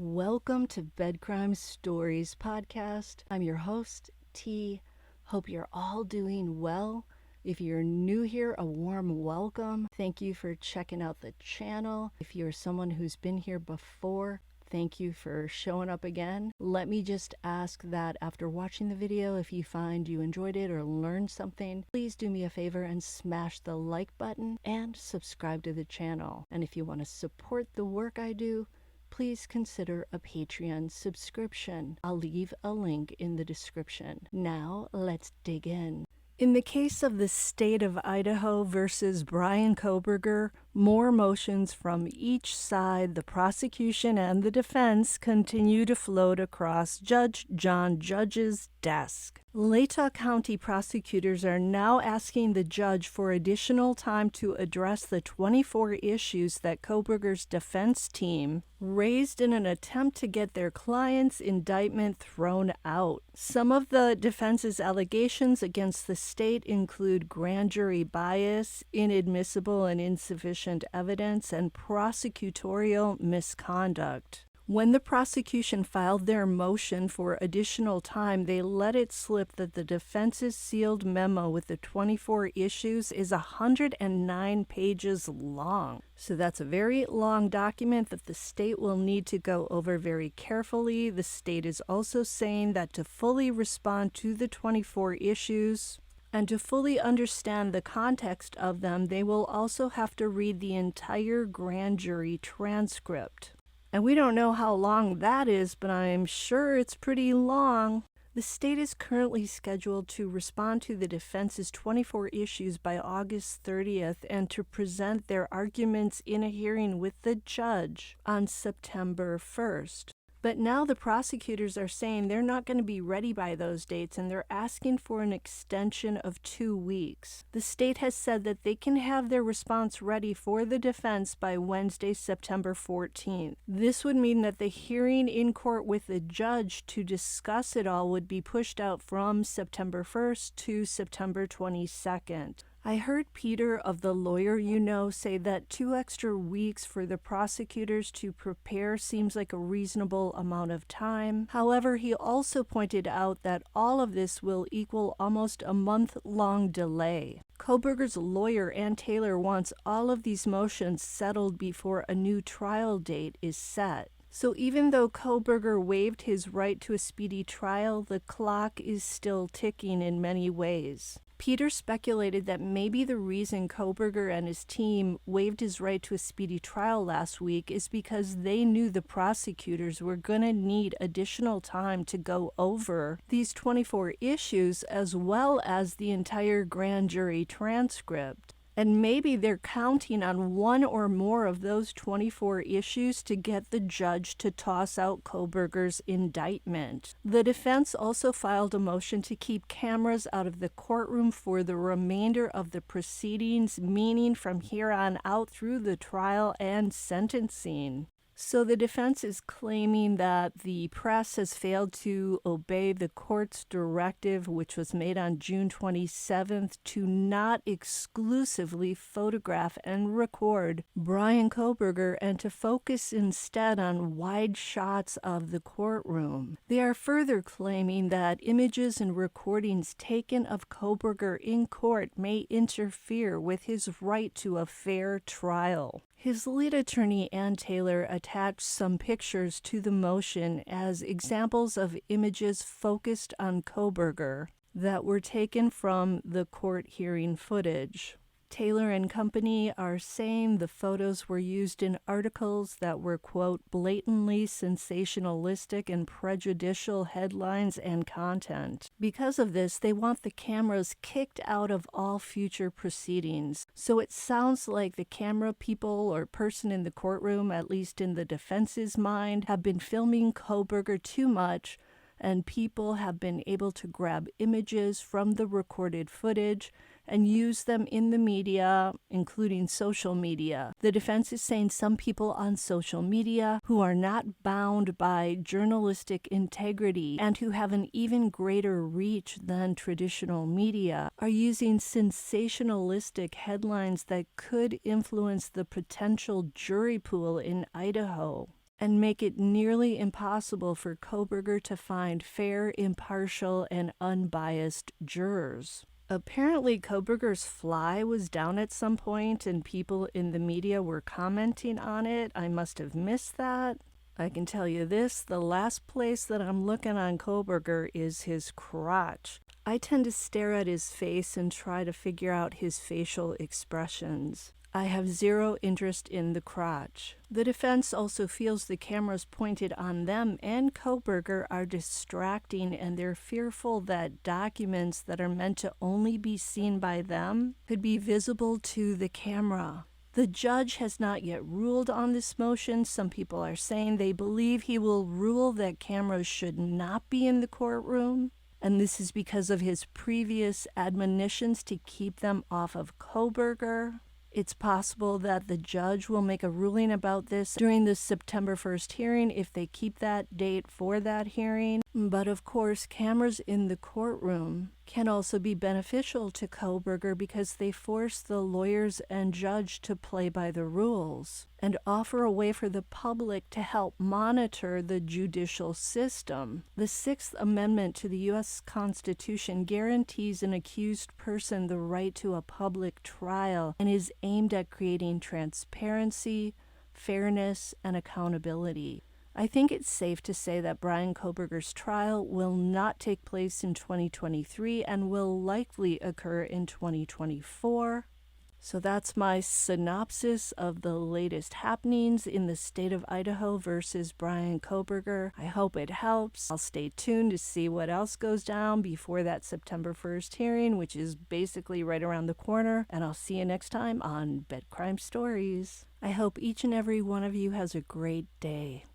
Welcome to Bed Crime Stories podcast. I'm your host, T. Hope you're all doing well. If you're new here, a warm welcome. Thank you for checking out the channel. If you're someone who's been here before, thank you for showing up again. Let me just ask that after watching the video, if you find you enjoyed it or learned something, please do me a favor and smash the like button and subscribe to the channel. And if you want to support the work I do, please consider a Patreon subscription. I'll leave a link in the description. Now, let's dig in. In the case of the state of Idaho versus Bryan Kohberger, more motions from each side, the prosecution and the defense, continue to float across Judge John Judge's desk. Latah County prosecutors are now asking the judge for additional time to address the 24 issues that Kohberger's defense team raised in an attempt to get their client's indictment thrown out. Some of the defense's allegations against the state include grand jury bias, inadmissible and insufficient evidence, and prosecutorial misconduct. When the prosecution filed their motion for additional time, they let it slip that the defense's sealed memo with the 24 issues is 109 pages long. So that's a very long document that the state will need to go over very carefully. The state is also saying that to fully respond to the 24 issues and to fully understand the context of them, they will also have to read the entire grand jury transcript. And we don't know how long that is, but I'm sure it's pretty long. The state is currently scheduled to respond to the defense's 24 issues by August 30th and to present their arguments in a hearing with the judge on September 1st. But now the prosecutors are saying they're not going to be ready by those dates, and they're asking for an extension of 2 weeks. The state has said that they can have their response ready for the defense by Wednesday, September 14th. This would mean that the hearing in court with the judge to discuss it all would be pushed out from September 1st to September 22nd. I heard Peter of The Lawyer You Know say that 2 extra weeks for the prosecutors to prepare seems like a reasonable amount of time. However, he also pointed out that all of this will equal almost a month-long delay. Kohberger's lawyer, Ann Taylor, wants all of these motions settled before a new trial date is set. So even though Kohberger waived his right to a speedy trial, the clock is still ticking in many ways. Peter speculated that maybe the reason Kohberger and his team waived his right to a speedy trial last week is because they knew the prosecutors were going to need additional time to go over these 24 issues as well as the entire grand jury transcript. And maybe they're counting on one or more of those 24 issues to get the judge to toss out Kohberger's indictment. The defense also filed a motion to keep cameras out of the courtroom for the remainder of the proceedings, meaning from here on out through the trial and sentencing. So the defense is claiming that the press has failed to obey the court's directive, which was made on June 27th, to not exclusively photograph and record Bryan Kohberger and to focus instead on wide shots of the courtroom. They are further claiming that images and recordings taken of Kohberger in court may interfere with his right to a fair trial. His lead attorney, Ann Taylor, attached some pictures to the motion as examples of images focused on Kohberger that were taken from the court hearing footage. Taylor and company are saying the photos were used in articles that were, quote, blatantly sensationalistic and prejudicial headlines and content. Because of this, they want the cameras kicked out of all future proceedings. So it sounds like the camera people or person in the courtroom, at least in the defense's mind, have been filming Kohberger too much, and people have been able to grab images from the recorded footage and use them in the media, including social media. The defense is saying some people on social media who are not bound by journalistic integrity and who have an even greater reach than traditional media are using sensationalistic headlines that could influence the potential jury pool in Idaho. and make it nearly impossible for Kohberger to find fair, impartial, and unbiased jurors. Apparently, Kohberger's fly was down at some point and people in the media were commenting on it. I must have missed that. I can tell you this, the last place that I'm looking on Kohberger is his crotch. I tend to stare at his face and try to figure out his facial expressions. I have zero interest in the crotch. The defense also feels the cameras pointed on them and Kohberger are distracting, and they're fearful that documents that are meant to only be seen by them could be visible to the camera. The judge has not yet ruled on this motion. Some people are saying they believe he will rule that cameras should not be in the courtroom, and this is because of his previous admonitions to keep them off of Kohberger. It's possible that the judge will make a ruling about this during the September 1st hearing if they keep that date for that hearing. But of course, cameras in the courtroom can also be beneficial to Kohberger because they force the lawyers and judge to play by the rules and offer a way for the public to help monitor the judicial system. The Sixth Amendment to the U.S. Constitution guarantees an accused person the right to a public trial and is aimed at creating transparency, fairness, and accountability. I think it's safe to say that Bryan Kohberger's trial will not take place in 2023 and will likely occur in 2024. So that's my synopsis of the latest happenings in the state of Idaho versus Bryan Kohberger. I hope it helps. I'll stay tuned to see what else goes down before that September 1st hearing, which is basically right around the corner. And I'll see you next time on Bed Crime Stories. I hope each and every one of you has a great day.